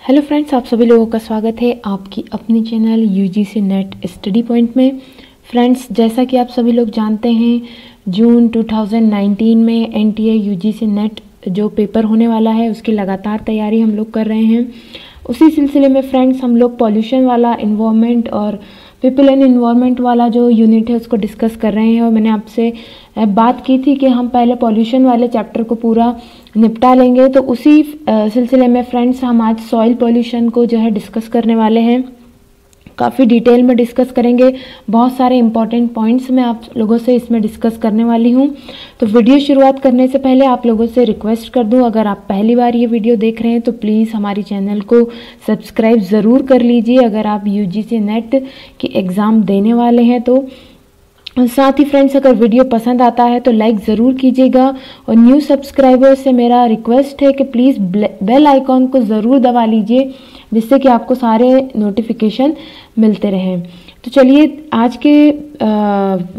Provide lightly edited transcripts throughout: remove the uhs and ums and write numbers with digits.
Hello friends, आप सभी लोगों का स्वागत है आपकी अपनी channel UGC net study point में। फ्रेंड्स, जैसा कि आप सभी लोग जानते हैं, जून 2019 में एनटीए यूजीसी नेट जो पेपर होने वाला है उसकी लगातार तैयारी हम लोग कर रहे हैं। उसी सिलसिले में फ्रेंड्स हम लोग पॉल्यूशन वाला, इन्वायरमेंट और पीपल एंड इन्वायरमेंट वाला जो यूनिट है उसको डिस्कस कर रहे हैं। और मैंने आपसे बात की थी कि हम पहले पॉल्यूशन वाले चैप्टर को पूरा निपटा लेंगे, तो उसी सिलसिले में फ्रेंड्स हम आज सॉइल पॉल्यूशन को जो है डिस्कस करने वाले हैं। काफ़ी डिटेल में डिस्कस करेंगे, बहुत सारे इंपॉर्टेंट पॉइंट्स मैं आप लोगों से इसमें डिस्कस करने वाली हूं। तो वीडियो शुरुआत करने से पहले आप लोगों से रिक्वेस्ट कर दूं, अगर आप पहली बार ये वीडियो देख रहे हैं तो प्लीज़ हमारी चैनल को सब्सक्राइब ज़रूर कर लीजिए अगर आप यूजीसी नेट की एग्ज़ाम देने वाले हैं तो। साथ ही फ्रेंड्स, अगर वीडियो पसंद आता है तो लाइक ज़रूर कीजिएगा। और न्यू सब्सक्राइबर्स से मेरा रिक्वेस्ट है कि प्लीज़ बेल आइकॉन को ज़रूर दबा लीजिए, जिससे कि आपको सारे नोटिफिकेशन मिलते रहें। तो चलिए आज के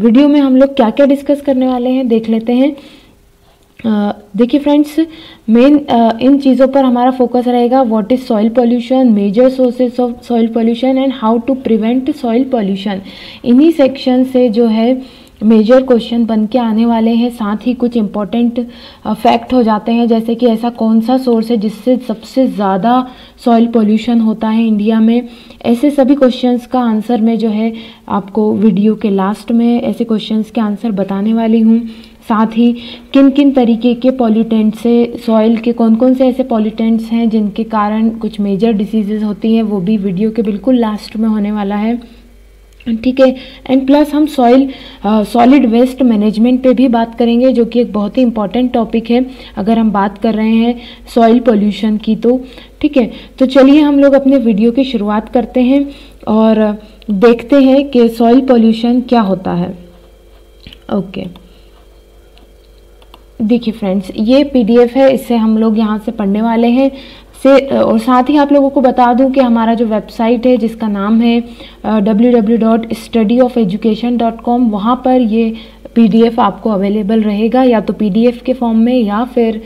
वीडियो में हम लोग क्या क्या डिस्कस करने वाले हैं देख लेते हैं। देखिए फ्रेंड्स, मेन इन चीज़ों पर हमारा फोकस रहेगा। What is soil pollution, major sources of soil pollution and how to prevent soil pollution. इन्हीं सेक्शन से जो है मेजर क्वेश्चन बन के आने वाले हैं। साथ ही कुछ इम्पॉर्टेंट फैक्ट हो जाते हैं, जैसे कि ऐसा कौन सा सोर्स है जिससे सबसे ज़्यादा सॉइल पोल्यूशन होता है इंडिया में। ऐसे सभी क्वेश्चंस का आंसर मैं जो है आपको वीडियो के लास्ट में ऐसे क्वेश्चंस के आंसर बताने वाली हूँ। साथ ही किन किन तरीके के पॉल्यूटेंट्स से, सॉइल के कौन कौन से ऐसे पॉल्यूटेंट्स हैं जिनके कारण कुछ मेजर डिसीजेज होती हैं, वो भी वीडियो के बिल्कुल लास्ट में होने वाला है। ठीक है। एंड प्लस हम सॉलिड वेस्ट मैनेजमेंट पे भी बात करेंगे, जो कि एक बहुत ही इंपॉर्टेंट टॉपिक है अगर हम बात कर रहे हैं सॉइल पोल्यूशन की तो। ठीक है, तो चलिए हम लोग अपने वीडियो की शुरुआत करते हैं और देखते हैं कि सॉइल पोल्यूशन क्या होता है। ओके, देखिए फ्रेंड्स, ये पीडीएफ है, इससे हम लोग यहाँ से पढ़ने वाले हैं और साथ ही आप लोगों को बता दूं कि हमारा जो वेबसाइट है जिसका नाम है www.studyofeducation.com, वहाँ पर ये पीडीएफ आपको अवेलेबल रहेगा, या तो पीडीएफ के फॉर्म में या फिर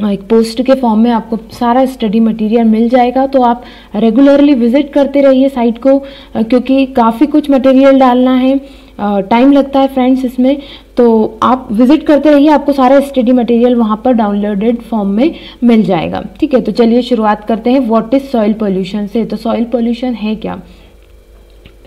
एक पोस्ट के फॉर्म में आपको सारा स्टडी मटेरियल मिल जाएगा। तो आप रेगुलरली विजिट करते रहिए साइट को, क्योंकि काफ़ी कुछ मटेरियल डालना है, टाइम लगता है फ्रेंड्स इसमें। तो आप विजिट करते रहिए, आपको सारा स्टडी मटेरियल वहाँ पर डाउनलोडेड फॉर्म में मिल जाएगा। ठीक है, तो चलिए शुरुआत करते हैं व्हाट इज सॉइल पोल्यूशन से। तो सॉइल पोल्यूशन है क्या?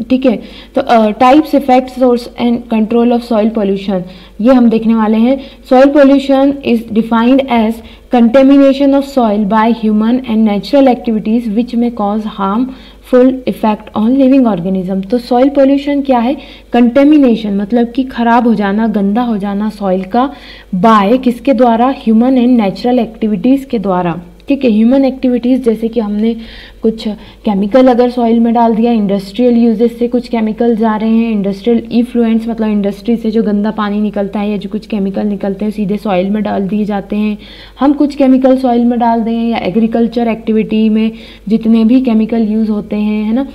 ठीक है, तो types, effects, source and control of soil pollution ये हम देखने वाले हैं। Soil pollution is defined as contamination of soil by human and natural activities which may cause harmful effect on living organism. तो सॉइल पोल्यूशन क्या है? Contamination मतलब कि खराब हो जाना, गंदा हो जाना सॉइल का, बाय किसके द्वारा? ह्यूमन एंड नेचुरल एक्टिविटीज़ के द्वारा। ठीक है, ह्यूमन एक्टिविटीज़ जैसे कि हमने कुछ केमिकल अगर सॉइल में डाल दिया, इंडस्ट्रियल यूजेस से कुछ केमिकल जा रहे हैं, इंडस्ट्रियल इफ्लुएंस मतलब इंडस्ट्री से जो गंदा पानी निकलता है या जो कुछ केमिकल निकलते हैं सीधे सॉइल में डाल दिए जाते हैं। हम कुछ केमिकल सॉइल में डाल दें, या एग्रीकल्चर एक्टिविटी में जितने भी केमिकल यूज़ होते हैं, है ना,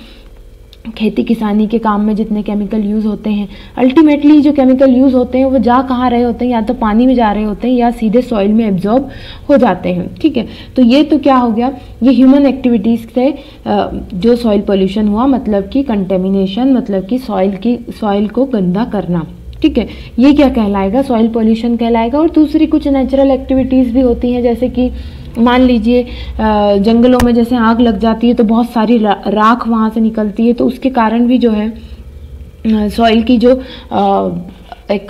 खेती किसानी के काम में जितने केमिकल यूज़ होते हैं, अल्टीमेटली जो केमिकल यूज़ होते हैं वो जा कहाँ रहे होते हैं? या तो पानी में जा रहे होते हैं या सीधे सॉइल में एब्जॉर्ब हो जाते हैं। ठीक है, तो ये तो क्या हो गया, ये ह्यूमन एक्टिविटीज़ से जो सॉइल पोल्यूशन हुआ, मतलब कि कंटेमिनेशन, मतलब कि सॉइल को गंदा करना। ठीक है, ये क्या कहलाएगा? सॉइल पोल्यूशन कहलाएगा। और दूसरी कुछ नेचुरल एक्टिविटीज़ भी होती हैं, जैसे कि मान लीजिए जंगलों में जैसे आग लग जाती है तो बहुत सारी राख वहाँ से निकलती है, तो उसके कारण भी जो है सॉइल की जो एक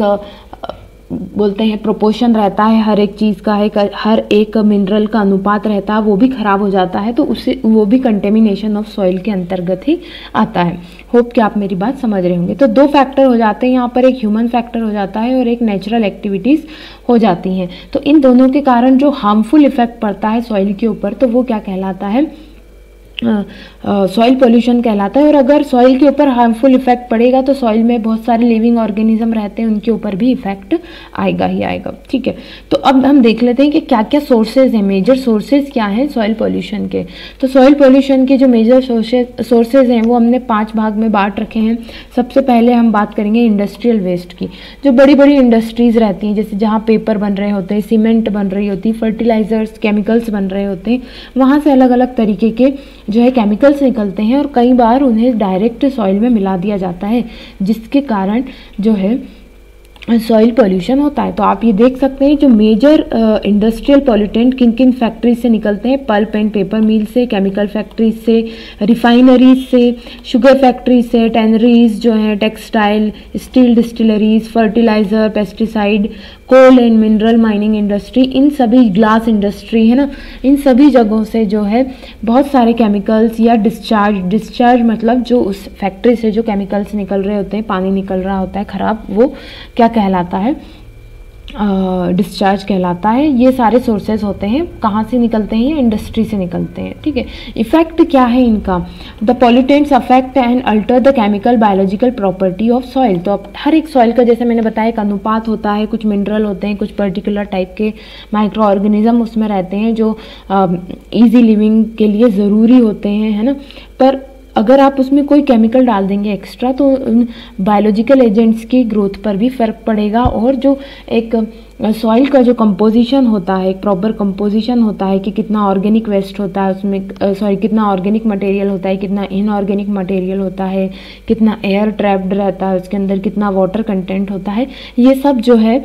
बोलते हैं प्रोपोर्शन रहता है हर एक चीज़ का, है हर एक मिनरल का अनुपात रहता है, वो भी खराब हो जाता है, तो उससे वो भी कंटेमिनेशन ऑफ सॉइल के अंतर्गत ही आता है। होप कि आप मेरी बात समझ रहे होंगे। तो दो फैक्टर हो जाते हैं यहाँ पर, एक ह्यूमन फैक्टर हो जाता है और एक नेचुरल एक्टिविटीज़ हो जाती हैं। तो इन दोनों के कारण जो हार्मफुल इफेक्ट पड़ता है सॉइल के ऊपर, तो वो क्या कहलाता है? सॉइल पोल्यूशन कहलाता है। और अगर सॉइल के ऊपर हार्मफुल इफेक्ट पड़ेगा तो सॉइल में बहुत सारे लिविंग ऑर्गेनिज्म रहते हैं, उनके ऊपर भी इफेक्ट आएगा ही आएगा। ठीक है, तो अब हम देख लेते हैं कि क्या क्या सोर्सेज हैं, मेजर सोर्सेज क्या हैं सॉइल पोल्यूशन के। तो सॉइल पोल्यूशन के जो मेजर सोर्सेज हैं वो हमने 5 भाग में बांट रखे हैं। सबसे पहले हम बात करेंगे इंडस्ट्रियल वेस्ट की। जो बड़ी बड़ी इंडस्ट्रीज रहती हैं, जैसे जहाँ पेपर बन रहे होते हैं, सीमेंट बन रही होती है, फर्टिलाइजर्स केमिकल्स बन रहे होते हैं, वहाँ से अलग अलग तरीके के जो है केमिकल्स निकलते हैं और कई बार उन्हें डायरेक्ट सॉइल में मिला दिया जाता है, जिसके कारण जो है सॉइल पोल्यूशन होता है। तो आप ये देख सकते हैं जो मेजर इंडस्ट्रियल पॉल्यूटेंट किन किन फैक्ट्रीज से निकलते हैं, पल्प एंड पेपर मिल से, केमिकल फैक्ट्रीज से, रिफाइनरीज से, शुगर फैक्ट्रीज से, टैनरीज जो हैं, textile, steel distilleries, fertilizer, pesticide, coal and mineral mining industry, इन सभी, ग्लास इंडस्ट्री है ना, इन सभी जगहों से जो है बहुत सारे केमिकल्स या डिस्चार्ज मतलब जो उस फैक्ट्री से जो केमिकल्स निकल रहे होते हैं, पानी निकल रहा होता है खराब, वो क्या कहलाता है, डिस्चार्ज कहलाता है। ये सारे सोर्सेज होते हैं, कहाँ से निकलते हैं, ये इंडस्ट्री से निकलते हैं। ठीक है, इफेक्ट क्या है इनका, the pollutants affect and alter the chemical biological property of soil. तो अब हर एक सॉइल का जैसे मैंने बताया एक अनुपात होता है, कुछ मिनरल होते हैं, कुछ पर्टिकुलर टाइप के माइक्रो ऑर्गेनिज्म उसमें रहते हैं जो ईजी लिविंग के लिए ज़रूरी होते हैं, है ना। पर अगर आप उसमें कोई केमिकल डाल देंगे एक्स्ट्रा तो उन बायोलॉजिकल एजेंट्स की ग्रोथ पर भी फ़र्क पड़ेगा, और जो एक सॉइल का जो कंपोजिशन होता है, एक प्रॉपर कंपोजिशन होता है कि कितना ऑर्गेनिक वेस्ट होता है उसमें, कितना ऑर्गेनिक मटेरियल होता है, कितना इनऑर्गेनिक मटेरियल होता है, कितना एयर ट्रैप्ड रहता है उसके अंदर, कितना वाटर कंटेंट होता है, ये सब जो है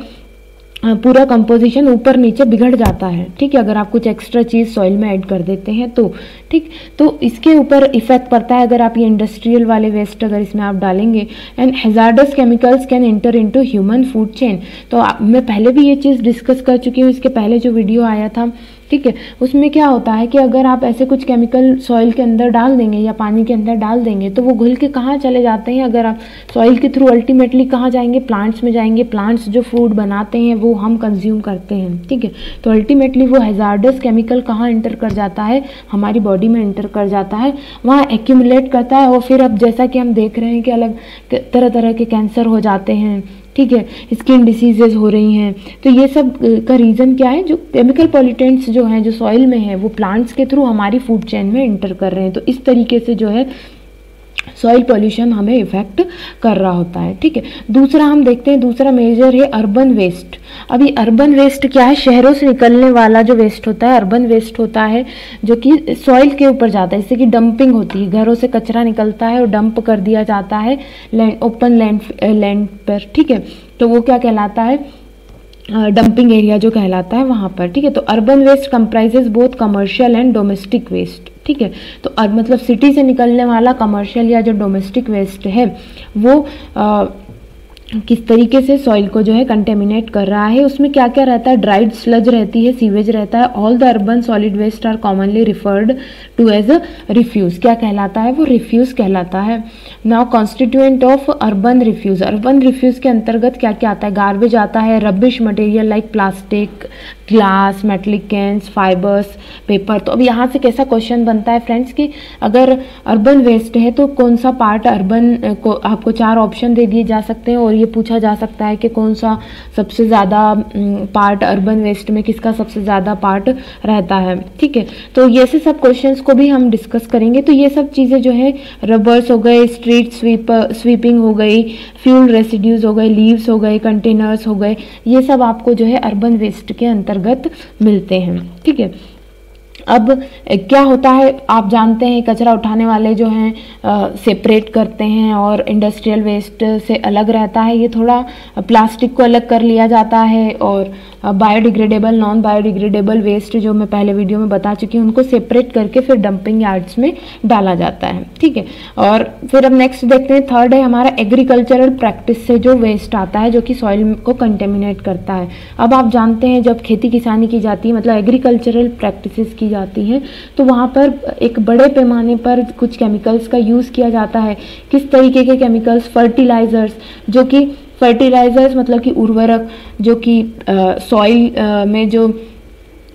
पूरा कंपोजिशन ऊपर नीचे बिगड़ जाता है। ठीक है, अगर आप कुछ एक्स्ट्रा चीज़ सॉइल में ऐड कर देते हैं तो ठीक, तो इसके ऊपर इफेक्ट पड़ता है अगर आप ये इंडस्ट्रियल वाले वेस्ट अगर इसमें आप डालेंगे। And hazards chemicals can enter into human food chain. तो मैं पहले भी ये चीज़ डिस्कस कर चुकी हूँ, इसके पहले जो वीडियो आया था, ठीक है, उसमें क्या होता है कि अगर आप ऐसे कुछ केमिकल सॉइल के अंदर डाल देंगे या पानी के अंदर डाल देंगे तो वो घुल के कहाँ चले जाते हैं, अगर आप सॉइल के थ्रू अल्टीमेटली कहाँ जाएंगे, प्लांट्स में जाएंगे। प्लांट्स जो फूड बनाते हैं वो हम कंज्यूम करते हैं। ठीक है, तो अल्टीमेटली वो हैजार्डस केमिकल कहाँ एंटर कर जाता है, हमारी बॉडी में एंटर कर जाता है, वहाँ एक्यूमुलेट करता है। और फिर अब जैसा कि हम देख रहे हैं कि अलग तरह तरह के कैंसर हो जाते हैं, ठीक है, स्किन डिसीजेज हो रही हैं। तो ये सब का रीज़न क्या है, जो केमिकल पॉल्यूटेंट्स जो हैं जो सॉइल में है वो प्लांट्स के थ्रू हमारी फूड चेन में एंटर कर रहे हैं। तो इस तरीके से जो है सॉइल पोल्यूशन हमें इफेक्ट कर रहा होता है। ठीक है, दूसरा हम देखते हैं, दूसरा मेजर है अर्बन वेस्ट। अभी अर्बन वेस्ट क्या है, शहरों से निकलने वाला जो वेस्ट होता है अर्बन वेस्ट होता है, जो कि सॉइल के ऊपर जाता है, जैसे कि डंपिंग होती है, घरों से कचरा निकलता है और डंप कर दिया जाता है ओपन लैंड पर। ठीक है, तो वो क्या कहलाता है, डंपिंग एरिया जो कहलाता है वहाँ पर। ठीक है, तो urban waste comprises both commercial and domestic waste. ठीक है, तो मतलब सिटी से निकलने वाला कमर्शियल या जो डोमेस्टिक वेस्ट है वो किस तरीके से सॉइल को जो है कंटेमिनेट कर रहा है। उसमें क्या क्या रहता है, ड्राइड स्लज रहती है, सीवेज रहता है। All the urban solid waste are commonly referred to as a refuse. क्या कहलाता है, वो रिफ्यूज कहलाता है। Now constituent of urban refuse, urban refuse के अंतर्गत क्या क्या आता है, गार्बेज आता है, rubbish material like plastic, glass, metallic cans, fibres, paper. तो अब यहाँ से कैसा क्वेश्चन बनता है फ्रेंड्स कि अगर अर्बन वेस्ट है तो कौन सा पार्ट अर्बन को, आपको 4 ऑप्शन दे दिए जा सकते हैं और ये पूछा जा सकता है कि कौन सा सबसे ज़्यादा पार्ट अर्बन वेस्ट में किसका सबसे ज़्यादा पार्ट रहता है। ठीक है, तो ये से सब क्वेश्चंस को भी हम डिस्कस करेंगे। तो ये सब चीज़ें जो है, रबर्स हो गए, स्ट्रीट स्वीपिंग हो गई, फ्यूल रेसिड्यूज हो गए, लीव्स हो गए, कंटेनर्स हो गए, ये सब आपको जो है अर्बन वेस्ट के अंतर्गत मिलते हैं। ठीक है, अब क्या होता है, आप जानते हैं कचरा उठाने वाले जो हैं सेपरेट करते हैं और इंडस्ट्रियल वेस्ट से अलग रहता है। ये थोड़ा प्लास्टिक को अलग कर लिया जाता है और बायोडिग्रेडेबल, नॉन बायोडिग्रेडेबल वेस्ट जो मैं पहले वीडियो में बता चुकी हूँ उनको सेपरेट करके फिर डंपिंग यार्ड्स में डाला जाता है। ठीक है, और फिर अब नेक्स्ट देखते हैं, थर्ड है हमारा एग्रीकल्चरल प्रैक्टिस से जो वेस्ट आता है जो कि सॉइल को कंटेमिनेट करता है। अब आप जानते हैं जब खेती किसानी की जाती है, मतलब एग्रीकल्चरल प्रैक्टिसेस की जाती हैं, तो वहाँ पर एक बड़े पैमाने पर कुछ केमिकल्स का यूज़ किया जाता है। किस तरीके के केमिकल्स, फर्टिलाइजर्स, जो कि फर्टिलाइजर्स मतलब कि उर्वरक, जो कि सॉइल में जो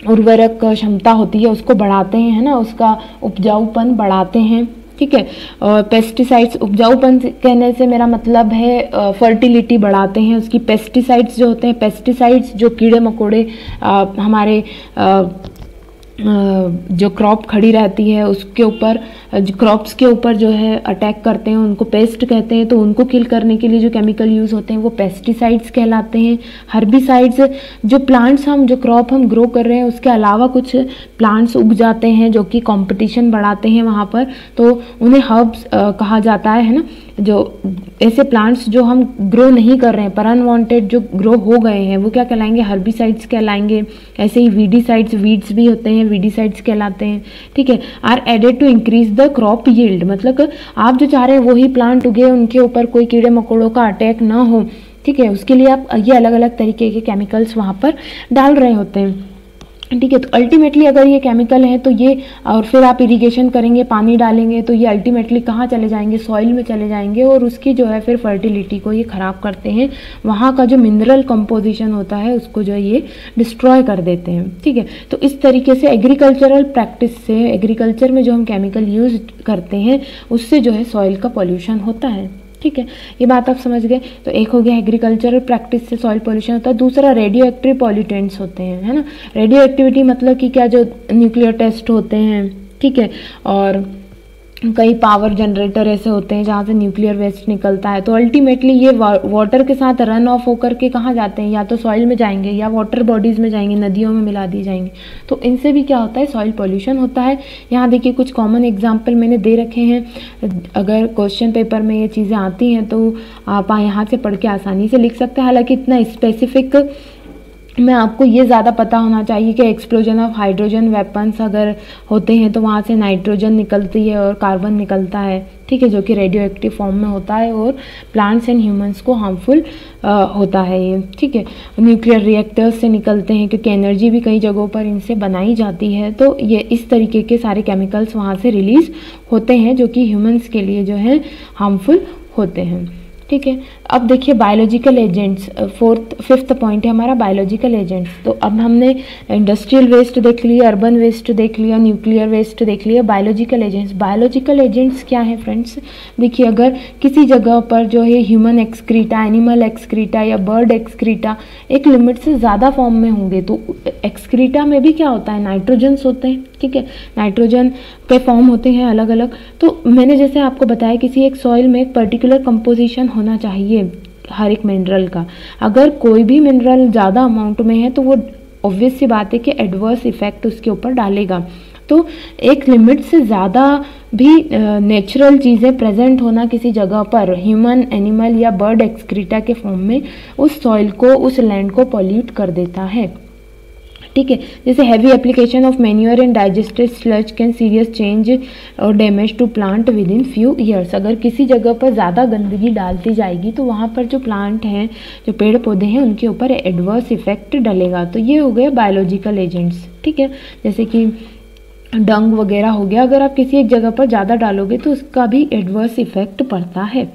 उर्वरक क्षमता होती है उसको बढ़ाते हैं, है ना, उसका उपजाऊपन बढ़ाते हैं। ठीक है, और पेस्टिसाइड्स, उपजाऊपन कहने से मेरा मतलब है फर्टिलिटी बढ़ाते हैं उसकी। पेस्टिसाइड्स जो होते हैं, पेस्टिसाइड्स जो कीड़े मकोड़े हमारे जो क्रॉप खड़ी रहती है उसके ऊपर, क्रॉप्स के ऊपर जो है अटैक करते हैं, उनको पेस्ट कहते हैं। तो उनको किल करने के लिए जो केमिकल यूज़ होते हैं वो पेस्टिसाइड्स कहलाते हैं। हर्बिसाइड्स, जो प्लांट्स जो क्रॉप हम ग्रो कर रहे हैं उसके अलावा कुछ प्लांट्स उग जाते हैं जो कि कंपटीशन बढ़ाते हैं वहाँ पर, तो उन्हें हर्ब्स कहा जाता है ना। जो ऐसे प्लांट्स जो हम ग्रो नहीं कर रहे हैं पर अनवांटेड जो ग्रो हो गए हैं वो क्या कहलाएंगे, हर्बिसाइड्स कहलाएंगे। ऐसे ही वीडीसाइड्स, वीड्स भी होते हैं, वीडीसाइड्स कहलाते हैं। ठीक है, are added to increase the crop yield, मतलब आप जो चाह रहे हैं वही प्लांट उगे, उनके ऊपर कोई कीड़े मकोड़ों का अटैक ना हो। ठीक है, उसके लिए आप ये अलग अलग तरीके के केमिकल्स वहाँ पर डाल रहे होते हैं। ठीक है, तो अल्टीमेटली अगर ये केमिकल है तो ये, और फिर आप इरिगेशन करेंगे, पानी डालेंगे, तो ये अल्टीमेटली कहाँ चले जाएंगे, सॉइल में चले जाएंगे और उसकी जो है फिर फर्टिलिटी को ये ख़राब करते हैं। वहाँ का जो मिनरल कंपोजिशन होता है उसको जो है ये डिस्ट्रॉय कर देते हैं। ठीक है, तो इस तरीके से एग्रीकल्चरल प्रैक्टिस से, एग्रीकल्चर में जो हम केमिकल यूज़ करते हैं उससे जो है सॉइल का पॉल्यूशन होता है। ठीक है, ये बात आप समझ गए। तो एक हो गया एग्रीकल्चरल प्रैक्टिस से सॉइल पोल्यूशन होता है। दूसरा रेडियो एक्टिव पॉल्यूटेंट्स होते हैं, है ना। रेडियो एक्टिविटी मतलब कि क्या, जो न्यूक्लियर टेस्ट होते हैं। ठीक है, और कई पावर जनरेटर ऐसे होते हैं जहाँ से न्यूक्लियर वेस्ट निकलता है। तो अल्टीमेटली ये वाटर के साथ रन ऑफ होकर के कहाँ जाते हैं, या तो सॉइल में जाएंगे या वाटर बॉडीज़ में जाएंगे, नदियों में मिला दिए जाएंगे। तो इनसे भी क्या होता है, सॉइल पॉल्यूशन होता है। यहाँ देखिए कुछ कॉमन एग्जाम्पल मैंने दे रखे हैं। अगर क्वेश्चन पेपर में ये चीज़ें आती हैं तो आप यहाँ से पढ़ के आसानी से लिख सकते हैं। हालाँकि इतना स्पेसिफिक में आपको ये ज़्यादा पता होना चाहिए कि एक्सप्लोजन ऑफ हाइड्रोजन वेपन्स अगर होते हैं तो वहाँ से नाइट्रोजन निकलती है और कार्बन निकलता है। ठीक है, जो कि रेडियो एक्टिव फॉर्म में होता है और प्लांट्स एंड ह्यूमंस को हार्मफुल होता है ये। ठीक है, न्यूक्लियर रिएक्टर्स से निकलते हैं क्योंकि एनर्जी भी कई जगहों पर इनसे बनाई जाती है। तो ये इस तरीके के सारे केमिकल्स वहाँ से रिलीज़ होते हैं जो कि ह्यूमंस के लिए जो है हार्मफुल होते हैं। ठीक है, अब देखिए बायोलॉजिकल एजेंट्स, फिफ्थ पॉइंट है हमारा बायोलॉजिकल एजेंट्स। तो अब हमने इंडस्ट्रियल वेस्ट देख लिया, अर्बन वेस्ट देख लिया, न्यूक्लियर वेस्ट देख लिया। बायोलॉजिकल एजेंट्स, बायोलॉजिकल एजेंट्स क्या है फ्रेंड्स, देखिए अगर किसी जगह पर जो है ह्यूमन एक्सक्रीटा, एनिमल एक्सक्रीटा या बर्ड एक्सक्रीटा एक लिमिट से ज़्यादा फॉर्म में होंगे तो एक्सक्रीटा में भी क्या होता है, नाइट्रोजन्स होते हैं। ठीक है, नाइट्रोजन के फॉर्म होते हैं अलग अलग। तो मैंने जैसे आपको बताया किसी एक सॉइल में एक पर्टिकुलर कंपोजिशन होना चाहिए हर एक मिनरल का। अगर कोई भी मिनरल ज़्यादा अमाउंट में है तो वो ऑब्वियस सी बात है कि एडवर्स इफेक्ट उसके ऊपर डालेगा। तो एक लिमिट से ज़्यादा भी नेचुरल चीज़ें प्रेजेंट होना किसी जगह पर ह्यूमन, एनिमल या बर्ड एक्सक्रीटा के फॉर्म में उस सॉइल को, उस लैंड को पॉल्यूट कर देता है। ठीक है, जैसे heavy application of manure and digested sludge can serious change और damage to plant within few years. अगर किसी जगह पर ज़्यादा गंदगी डालती जाएगी तो वहाँ पर जो प्लांट हैं, जो पेड़ पौधे हैं, उनके ऊपर एडवर्स इफेक्ट डलेगा। तो ये हो गए बायोलॉजिकल एजेंट्स। ठीक है, जैसे कि डंग वगैरह हो गया, अगर आप किसी एक जगह पर ज़्यादा डालोगे तो उसका भी एडवर्स इफेक्ट पड़ता है।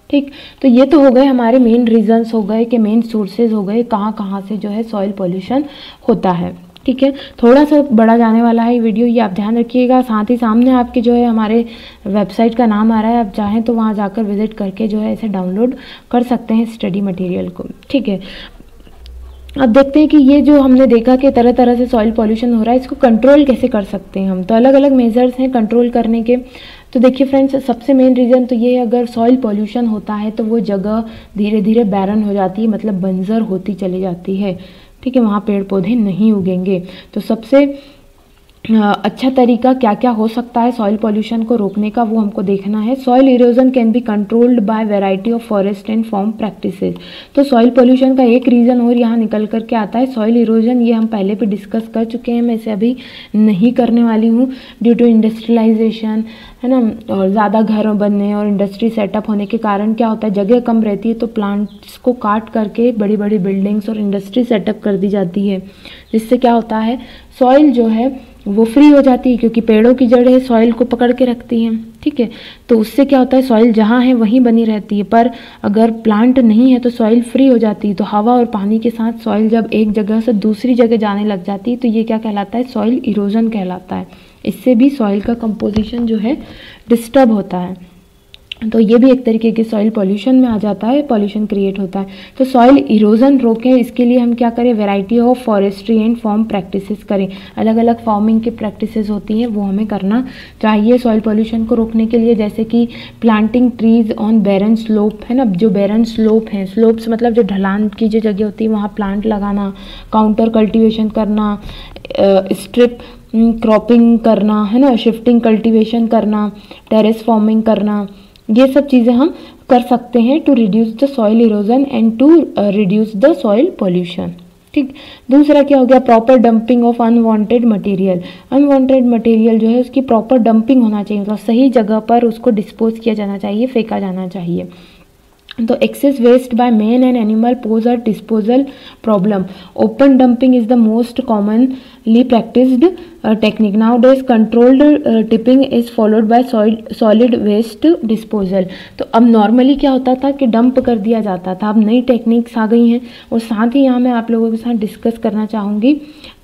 ठीक, तो ये तो हो गए हमारे मेन रीजंस हो गए कि मेन सोर्सेज हो गए कहाँ कहाँ से जो है सॉइल पॉल्यूशन होता है। ठीक है, थोड़ा सा बड़ा जाने वाला है ये वीडियो, ये आप ध्यान रखिएगा। साथ ही सामने आपके जो है हमारे वेबसाइट का नाम आ रहा है, आप चाहें तो वहाँ जाकर विजिट करके जो है इसे डाउनलोड कर सकते हैं स्टडी मटेरियल को। ठीक है, अब देखते हैं कि ये जो हमने देखा कि तरह तरह से सॉइल पॉल्यूशन हो रहा है, इसको कंट्रोल कैसे कर सकते हैं हम। तो अलग अलग मेजर्स हैं कंट्रोल करने के। तो देखिए फ्रेंड्स, सबसे मेन रीज़न तो ये है, अगर सॉइल पॉल्यूशन होता है तो वो जगह धीरे धीरे बैरन हो जाती है, मतलब बंजर होती चली जाती है। ठीक है, वहाँ पेड़ पौधे नहीं उगेंगे। तो सबसे अच्छा तरीका क्या क्या हो सकता है सॉइल पॉल्यूशन को रोकने का, वो हमको देखना है। Soil erosion can be controlled by variety of forest and farm practices. तो सॉइल पॉल्यूशन का एक रीज़न और यहाँ निकल कर के आता है सॉइल इरोजन। ये हम पहले भी डिस्कस कर चुके हैं, मैं इसे अभी नहीं करने वाली हूँ। ड्यू टू इंडस्ट्रियलाइजेशन, है ना, और ज़्यादा घर बनने और इंडस्ट्री सेटअप होने के कारण क्या होता है, जगह कम रहती है तो प्लांट्स को काट करके बड़ी बड़ी बिल्डिंग्स और इंडस्ट्री सेटअप कर दी जाती है, जिससे क्या होता है सॉइल जो है वो फ्री हो जाती है, क्योंकि पेड़ों की जड़ें सॉइल को पकड़ के रखती हैं, ठीक है। तो उससे क्या होता है, सॉइल जहाँ है वहीं बनी रहती है, पर अगर प्लांट नहीं है तो सॉइल फ्री हो जाती है। तो हवा और पानी के साथ सॉइल जब एक जगह से दूसरी जगह जाने लग जाती है तो ये क्या कहलाता है, सॉइल इरोजन कहलाता है। इससे भी सॉइल का कंपोजिशन जो है डिस्टर्ब होता है। तो ये भी एक तरीके के सॉइल पॉल्यूशन में आ जाता है, पॉल्यूशन क्रिएट होता है। तो सॉइल इरोजन रोकें, इसके लिए हम क्या करें, variety of forestry and form practices करें। अलग अलग फार्मिंग की प्रैक्टिसेस होती हैं वो हमें करना चाहिए सॉइल पॉल्यूशन को रोकने के लिए, जैसे कि planting trees on barren slope, है ना, जो बैरन स्लोप हैं, स्लोप्स मतलब जो ढलान की जो जगह होती है वहाँ प्लांट लगाना, काउंटर कल्टिवेशन करना, स्ट्रिप क्रॉपिंग करना, है ना, शिफ्टिंग कल्टिवेशन करना, टेरेस फार्मिंग करना, ये सब चीज़ें हम कर सकते हैं to reduce the soil erosion and to reduce the soil pollution, ठीक। दूसरा क्या हो गया, proper dumping of unwanted material. Unwanted material जो है उसकी प्रॉपर डंपिंग होना चाहिए, मतलब सही जगह पर उसको डिस्पोज किया जाना चाहिए, फेंका जाना चाहिए। तो excess waste by man and animal pose a disposal problem. Open dumping is the most commonly practised technique. Nowadays controlled tipping is followed by solid waste disposal. तो अब नॉर्मली क्या होता था कि डंप कर दिया जाता था, अब नई टेक्निक्स आ गई हैं। और साथ ही यहाँ मैं आप लोगों के साथ डिस्कस करना चाहूँगी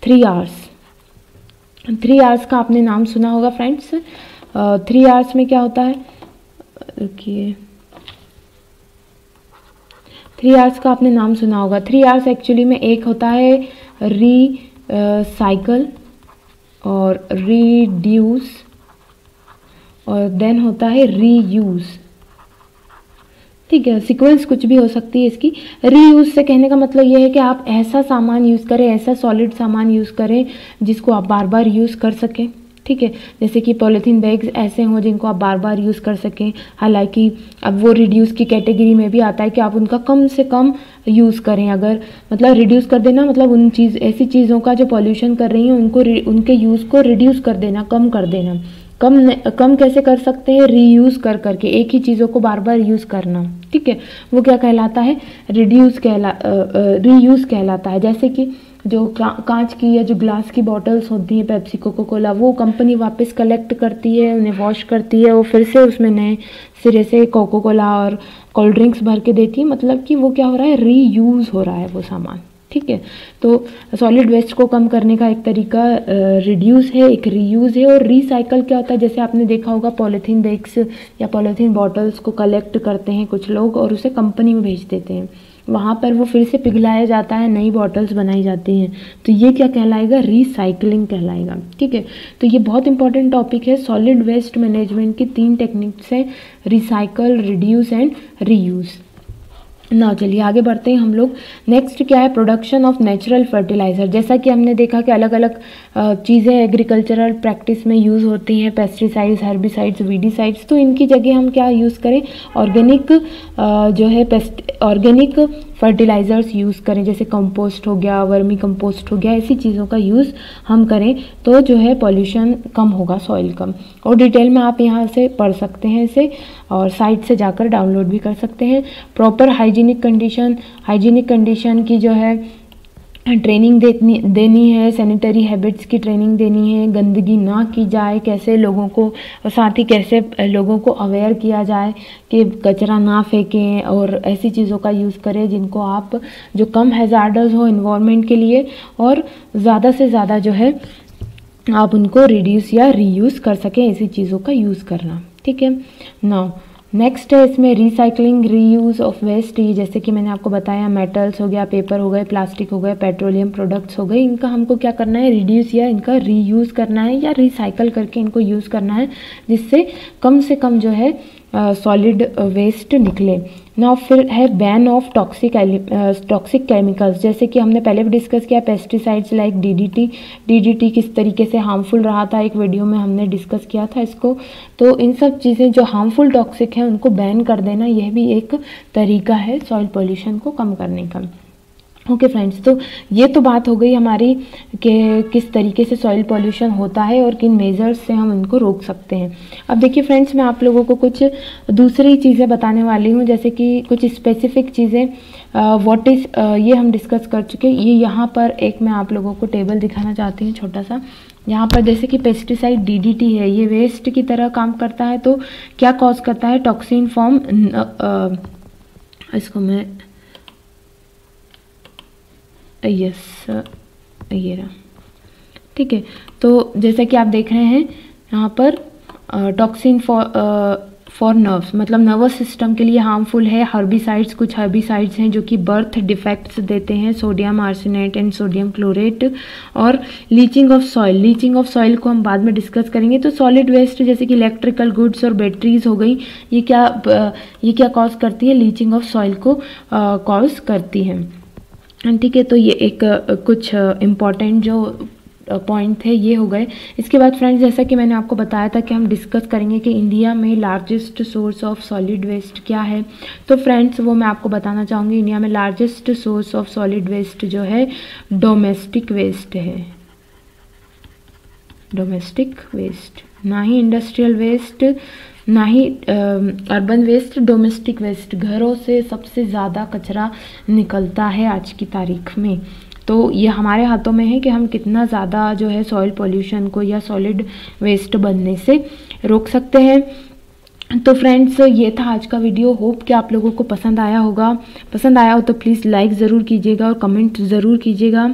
3 आवर्स। 3 आवर्स का आपने नाम सुना होगा फ्रेंड्स। 3 आवर्स में क्या होता है, रुकिए, 3 आवर्स का आपने नाम सुना होगा। 3 आवर्स एक्चुअली में एक होता है रीसाइकल और रीड्यूस और देन होता है रीयूज़, ठीक है। सीक्वेंस कुछ भी हो सकती है इसकी। रीयूज़ से कहने का मतलब ये है कि आप ऐसा सामान यूज़ करें, ऐसा सॉलिड सामान यूज़ करें जिसको आप बार बार यूज़ कर सकें, ठीक है। जैसे कि पॉलीथीन बैग्स ऐसे हों जिनको आप बार बार यूज़ कर सकें। हालांकि अब वो रिड्यूस की कैटेगरी में भी आता है कि आप उनका कम से कम यूज़ करें। अगर मतलब रिड्यूस कर देना मतलब उन ऐसी चीज़ों का जो पॉल्यूशन कर रही हैं उनके यूज़ को रिड्यूस कर देना, कम कर देना। कम कैसे कर सकते हैं, रीयूज़ कर करके, एक ही चीज़ों को बार बार यूज़ करना, ठीक है। वो क्या कहलाता है, रीयूज़ कहलाता है। जैसे कि जो कांच की या जो ग्लास की बॉटल्स होती हैं, पेप्सी, कोको कोला, वो कंपनी वापस कलेक्ट करती है, उन्हें वॉश करती है, वो फिर से उसमें नए सिरे से कोको कोला और कोल्ड ड्रिंक्स भर के देती है। मतलब कि वो क्या हो रहा है, रीयूज़ हो रहा है वो सामान, ठीक है। तो सॉलिड वेस्ट को कम करने का एक तरीका रिड्यूस है, एक रीयूज़ है। और रीसाइकल क्या होता है, जैसे आपने देखा होगा पॉलीथीन बैग्स या पॉलीथीन बॉटल्स को कलेक्ट करते हैं कुछ लोग और उसे कंपनी में भेज देते हैं, वहाँ पर वो फिर से पिघलाया जाता है, नई बॉटल्स बनाई जाती हैं। तो ये क्या कहलाएगा, रीसाइकलिंग कहलाएगा, ठीक है। तो ये बहुत इंपॉर्टेंट टॉपिक है। सॉलिड वेस्ट मैनेजमेंट की 3 टेक्निक्स हैं, रिसाइकल, रिड्यूस एंड रीयूज़। ना चलिए आगे बढ़ते हैं हम लोग। नेक्स्ट क्या है, प्रोडक्शन ऑफ नेचुरल फर्टिलाइज़र। जैसा कि हमने देखा कि अलग अलग चीज़ें एग्रीकल्चरल प्रैक्टिस में यूज़ होती हैं, पेस्टिसाइड्स, हर्बिसाइड्स, वीडिसाइड्स। तो इनकी जगह हम क्या यूज़ करें, ऑर्गेनिक जो है ऑर्गेनिक फर्टिलाइज़र्स यूज़ करें, जैसे कंपोस्ट हो गया, वर्मी कंपोस्ट हो गया, ऐसी चीज़ों का यूज़ हम करें तो जो है पॉल्यूशन कम होगा, सॉइल कम। और डिटेल में आप यहाँ से पढ़ सकते हैं इसे और साइट से जाकर डाउनलोड भी कर सकते हैं। प्रॉपर हाइजीनिक कंडीशन की जो है ट्रेनिंग देनी है, सैनिटरी हैबिट्स की ट्रेनिंग देनी है, गंदगी ना की जाए, कैसे लोगों को, साथ ही कैसे लोगों को अवेयर किया जाए कि कचरा ना फेंकें और ऐसी चीज़ों का यूज़ करें जिनको आप जो कम हैज़ार्डस हो इन्वायरमेंट के लिए और ज़्यादा से ज़्यादा जो है आप उनको रिड्यूस या रीयूज़ कर सकें, ऐसी चीज़ों का यूज़ करना, ठीक है। नाउ नेक्स्ट है इसमें रिसाइकलिंग, रीयूज़ ऑफ वेस्ट। ये जैसे कि मैंने आपको बताया, मेटल्स हो गया, पेपर हो गए, प्लास्टिक हो गए, पेट्रोलियम प्रोडक्ट्स हो गए, इनका हमको क्या करना है, रिड्यूस या इनका रीयूज़ करना है या रिसाइकल करके इनको यूज़ करना है, जिससे कम से कम जो है सॉलिड वेस्ट निकले। ना फिर है बैन ऑफ टॉक्सिक केमिकल्स। जैसे कि हमने पहले भी डिस्कस किया, पेस्टिसाइड्स लाइक डीडीटी किस तरीके से हार्मफुल रहा था, एक वीडियो में हमने डिस्कस किया था इसको। तो इन सब चीज़ें जो हार्मफुल टॉक्सिक हैं उनको बैन कर देना, यह भी एक तरीका है सॉइल पॉल्यूशन को कम करने का। ओके फ्रेंड्स, तो ये तो बात हो गई हमारी कि किस तरीके से सॉइल पॉल्यूशन होता है और किन मेजर्स से हम इनको रोक सकते हैं। अब देखिए फ्रेंड्स, मैं आप लोगों को कुछ दूसरी चीज़ें बताने वाली हूँ, जैसे कि कुछ स्पेसिफिक चीज़ें व्हाट इज़, ये हम डिस्कस कर चुके। ये यहाँ पर एक मैं आप लोगों को टेबल दिखाना चाहती हूँ छोटा सा। यहाँ पर जैसे कि पेस्टिसाइड डीडीटी है, ये वेस्ट की तरह काम करता है, तो क्या कॉज करता है, टॉक्सिन फॉर्म, इसको मैं यस ये रहा, ठीक है। तो जैसा कि आप देख रहे हैं यहाँ पर टॉक्सिन फॉर नर्व्स, मतलब नर्वस सिस्टम के लिए हार्मफुल है। हर्बिसाइड्स, कुछ हर्बिसाइड्स हैं जो कि बर्थ डिफेक्ट्स देते हैं, sodium arsenate and sodium chlorate. और leaching of soil, leaching of soil को हम बाद में डिस्कस करेंगे। तो सॉलिड वेस्ट जैसे कि इलेक्ट्रिकल गुड्स और बैटरीज हो गई, ये क्या कॉज करती है, लीचिंग ऑफ सॉइल को कॉज करती है, ठीक है। तो ये एक कुछ इम्पॉर्टेंट जो पॉइंट थे ये हो गए। इसके बाद फ्रेंड्स, जैसा कि मैंने आपको बताया था कि हम डिस्कस करेंगे कि इंडिया में largest source of solid waste क्या है। तो फ्रेंड्स वो मैं आपको बताना चाहूँगी, इंडिया में largest source of solid waste जो है डोमेस्टिक वेस्ट है। डोमेस्टिक वेस्ट, ना ही इंडस्ट्रियल वेस्ट, ना ही अर्बन वेस्ट, डोमेस्टिक वेस्ट। घरों से सबसे ज़्यादा कचरा निकलता है आज की तारीख में। तो ये हमारे हाथों में है कि हम कितना ज़्यादा जो है सॉइल पॉल्यूशन को या सॉलिड वेस्ट बनने से रोक सकते हैं। तो फ्रेंड्स ये था आज का वीडियो। होप कि आप लोगों को पसंद आया होगा। पसंद आया हो तो प्लीज़ लाइक ज़रूर कीजिएगा और कमेंट ज़रूर कीजिएगा।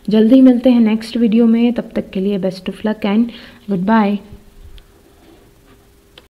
जल्दी ही मिलते हैं नेक्स्ट वीडियो में, तब तक के लिए best of luck and good bye.